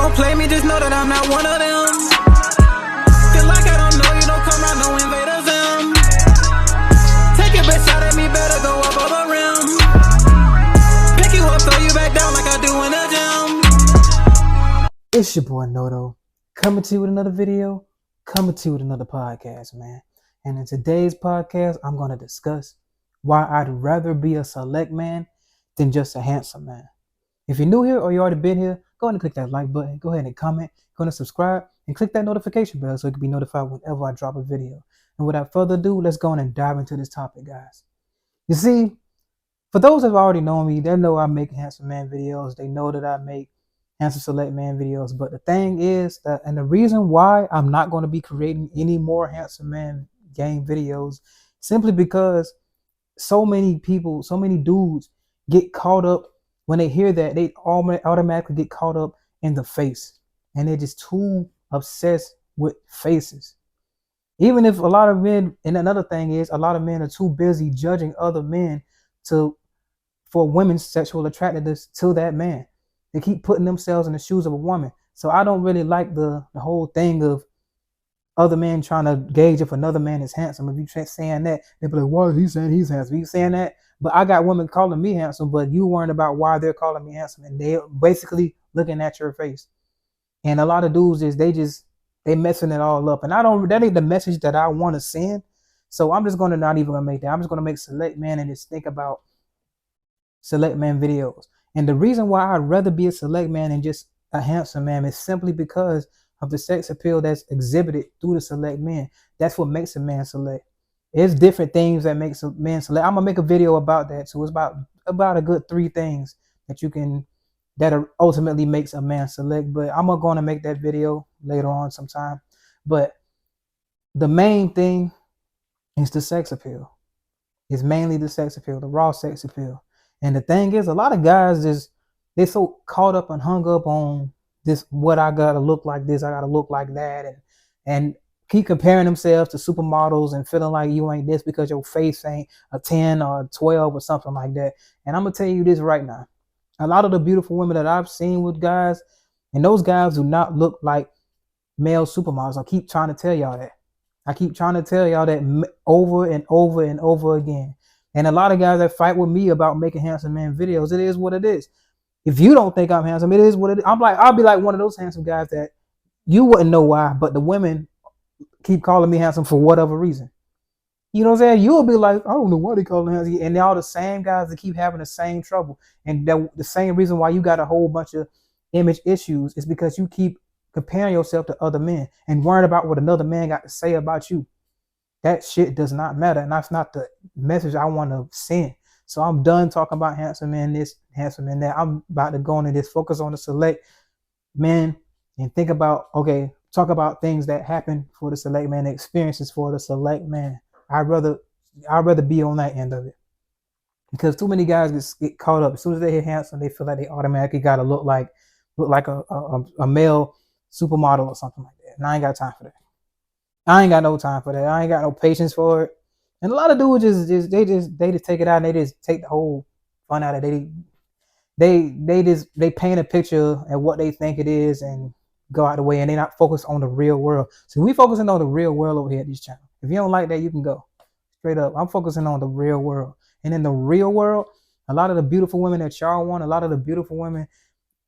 don't play me, just know that I'm not one of them. Feel like I don't know you, don't come around, no invaders them. Take your best shot at me, better go above the rim. Pick you up, throw you back down like I do in the gym. It's your boy Noto, coming to you with another video, coming to you with another podcast, man. And in today's podcast, I'm going to discuss why I'd rather be a select man than just a handsome man. If you're new here or you already been here, go ahead and click that like button, go ahead and comment, go ahead and subscribe, and click that notification bell so you can be notified whenever I drop a video. And without further ado, let's go on and dive into this topic, guys. You see, for those that have already known me, they know I make handsome man videos. They know that I make handsome select man videos. But the thing is that, and the reason why I'm not going to be creating any more handsome man game videos, simply because so many people, so many dudes get caught up when they hear that. They automatically get caught up in the face, and they're just too obsessed with faces. Even if a lot of men, and another thing is, a lot of men are too busy judging other men for women's sexual attractiveness to that man. They keep putting themselves in the shoes of a woman. So I don't really like the whole thing of other men trying to gauge if another man is handsome. If you saying that, they'll be like, "Why is he saying he's handsome? You saying that?" But I got women calling me handsome, but you worrying about why they're calling me handsome, and they're basically looking at your face. And a lot of dudes they messing it all up. And that ain't the message that I want to send. So I'm just gonna not even gonna make that. I'm just gonna make select man and just think about select man videos. And the reason why I'd rather be a select man than just a handsome man is simply because of the sex appeal that's exhibited through the select men. That's what makes a man select. It's different things that makes a man select. I'm gonna make a video about that too. It's about a good 3 things that ultimately makes a man select. But I'm gonna make that video later on sometime. But the main thing is the sex appeal. It's mainly the sex appeal, the raw sex appeal. And the thing is, a lot of guys they're so caught up and hung up on this, what I gotta look like this, I gotta look like that, and keep comparing themselves to supermodels and feeling like you ain't this because your face ain't a 10 or a 12 or something like that. And I'm gonna tell you this right now. A lot of the beautiful women that I've seen with guys, and those guys do not look like male supermodels. I keep trying to tell y'all that. Over and over and over again. And a lot of guys that fight with me about making handsome man videos, it is what it is. If you don't think I'm handsome, it is what it is. I'll be like one of those handsome guys that you wouldn't know why, but the women keep calling me handsome for whatever reason. You know what I'm saying? You'll be like, I don't know why they call me handsome. And they're all the same guys that keep having the same trouble. And the same reason why you got a whole bunch of image issues is because you keep comparing yourself to other men and worrying about what another man got to say about you. That shit does not matter. And that's not the message I want to send. So I'm done talking about handsome man this, handsome man that. I'm about to go into this, focus on the select men, and think about, okay, talk about things that happen for the select man, experiences for the select man. I'd rather be on that end of it, because too many guys get caught up. As soon as they hear handsome, they feel like they automatically got to look like a male supermodel or something like that. And I ain't got time for that. I ain't got no time for that. I ain't got no patience for it. And a lot of dudes they just take it out and they just take the whole fun out of it. They paint a picture at what they think it is and go out the way, and they not focused on the real world. So we focusing on the real world over here at this channel. If you don't like that, you can go straight up. I'm focusing on the real world. And in the real world, a lot of the beautiful women that y'all want, a lot of the beautiful women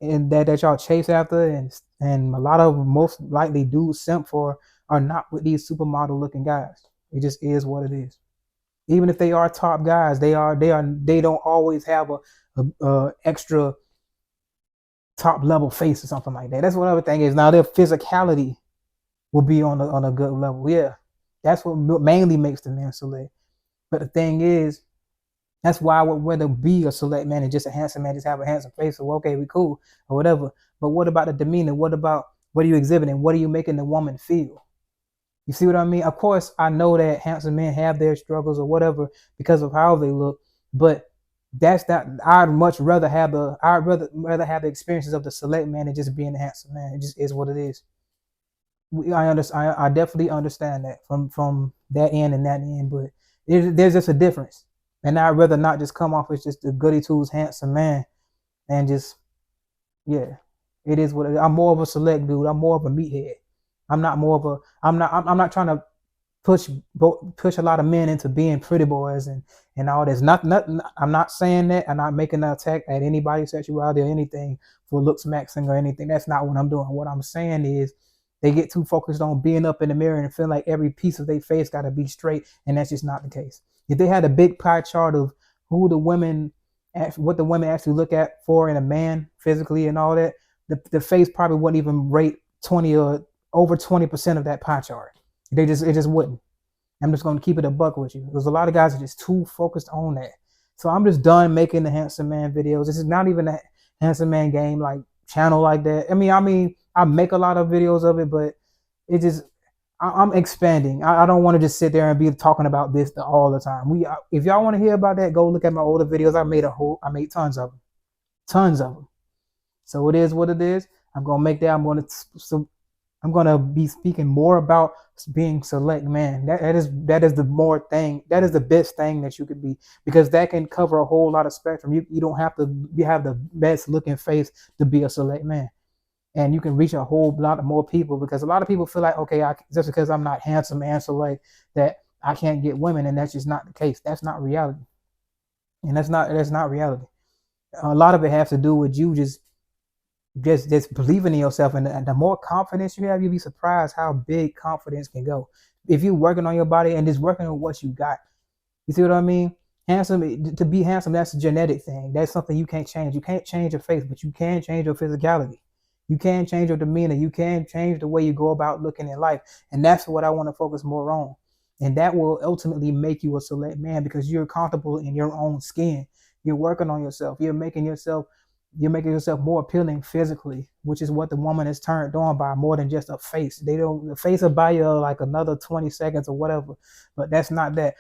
and that y'all chase after, and a lot of most likely dudes simp for, are not with these supermodel looking guys. It just is what it is. Even if they are top guys, they don't always have a extra top level face or something like that. That's what other thing is. Now their physicality will be on a good level. Yeah, that's what mainly makes the man select. But the thing is, that's why I would rather be a select man and just a handsome man, just have a handsome face. So okay, we cool or whatever. But what about the demeanor? What are you exhibiting? What are you making the woman feel? You see what I mean? Of course, I know that handsome men have their struggles or whatever because of how they look, but that's not. I'd rather have the experiences of the select man than just being a handsome man. It just is what it is. I definitely understand that from that end and that end, but there's just a difference. And I'd rather not just come off as just the goody twos handsome man and just, yeah. It is what it is. I'm more of a select dude. I'm more of a meathead. I'm not more of a. I'm not trying to push push a lot of men into being pretty boys and all this. Not. I'm not saying that. I'm not making an attack at anybody's sexuality or anything for looks maxing or anything. That's not what I'm doing. What I'm saying is they get too focused on being up in the mirror and feel like every piece of their face got to be straight, and that's just not the case. If they had a big pie chart of who the women, what the women actually look at for in a man physically and all that, the face probably wouldn't even rate 20 or over 20% of that pie chart. It just wouldn't. I'm just going to keep it a buck with you. There's a lot of guys that are just too focused on that. So I'm just done making the handsome man videos. This is not even a handsome man game like channel like that. I mean, I make a lot of videos of it, but it just I'm expanding. I don't want to just sit there and be talking about this all the time. If y'all want to hear about that, go look at my older videos. I made tons of them, tons of them. So it is what it is. I'm gonna make that. I'm gonna be speaking more about being select man. That is the more thing. That is the best thing that you could be, because that can cover a whole lot of spectrum. You don't have to have the best looking face to be a select man, and you can reach a whole lot of more people, because a lot of people feel like, okay, just because I'm not handsome and select that I can't get women, and that's just not the case. That's not reality, and that's not reality. A lot of it has to do with you just believing in yourself, and the more confidence you have, you'll be surprised how big confidence can go if you're working on your body and just working on what you got. You see what I mean? Handsome, to be handsome, that's a genetic thing. That's something you can't change. You can't change your face, but you can change your physicality. You can change your demeanor. You can change the way you go about looking in life, and that's what I want to focus more on. And that will ultimately make you a select man, because you're comfortable in your own skin. You're working on yourself. You're making yourself more appealing physically, which is what the woman is turned on by more than just a face. The face will buy you like another 20 seconds or whatever, but that's not that.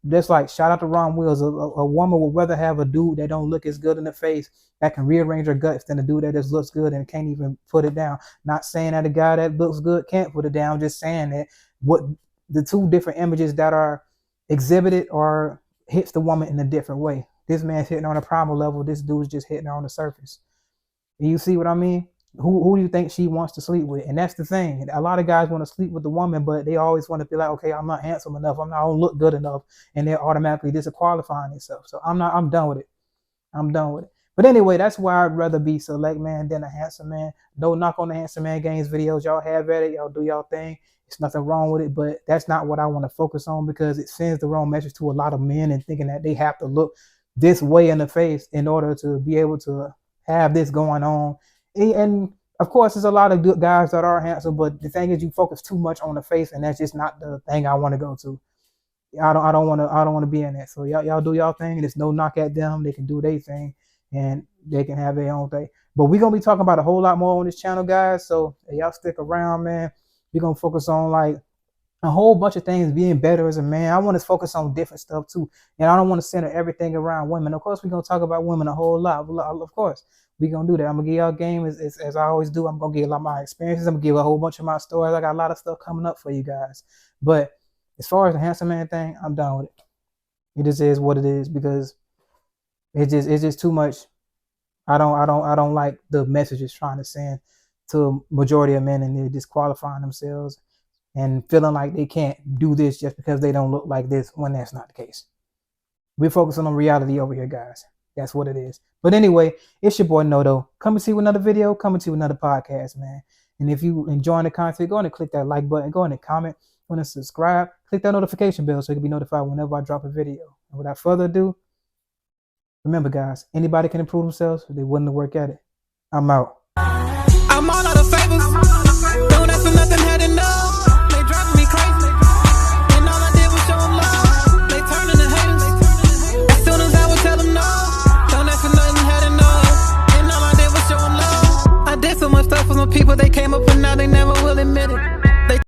Just like shout out to Ron Wills, a woman would rather have a dude that don't look as good in the face, that can rearrange her guts, than a dude that just looks good and can't even put it down. Not saying that a guy that looks good can't put it down, just saying that what the two different images that are exhibited or hits the woman in a different way. This man's hitting on a primal level. This dude's just hitting her on the surface. And you see what I mean? Who do you think she wants to sleep with? And that's the thing. A lot of guys want to sleep with the woman, but they always want to feel like, okay, I'm not handsome enough. I don't look good enough. And they're automatically disqualifying themselves. So I'm done with it. I'm done with it. But anyway, that's why I'd rather be select man than a handsome man. No knock on the handsome man games videos. Y'all have at it. Y'all do y'all thing. It's nothing wrong with it, but that's not what I want to focus on, because it sends the wrong message to a lot of men, and thinking that they have to look this way in the face in order to be able to have this going on. And of course, there's a lot of good guys that are handsome, but the thing is, you focus too much on the face, and that's just not the thing I want to go to. I don't want to be in that. So y'all do y'all thing, and there's no knock at them. They can do their thing, and they can have their own thing. But we're gonna be talking about a whole lot more on this channel, guys. So y'all stick around, man. We're gonna focus on like a whole bunch of things, being better as a man. I want to focus on different stuff too, and I don't want to center everything around women. Of course, we're gonna talk about women a whole lot. Of course, we're gonna do that. I'm gonna give y'all game as I always do. I'm gonna give a lot of my experiences. I'm gonna give a whole bunch of my stories. I got a lot of stuff coming up for you guys. But as far as the handsome man thing, I'm done with it. It just is what it is, because it's just too much. I don't like the messages trying to send to a majority of men, and they're disqualifying themselves and feeling like they can't do this just because they don't look like this, when that's not the case. We're focusing on reality over here, guys. That's what it is. But anyway, it's your boy Noto, coming to you with another video, coming to you with another podcast, man. And if you enjoying the content, go ahead and click that like button, go ahead and comment, go ahead and subscribe, click that notification bell so you can be notified whenever I drop a video. And without further ado, remember, guys, anybody can improve themselves if they're willing to work at it. I'm out. I'm all out of favors.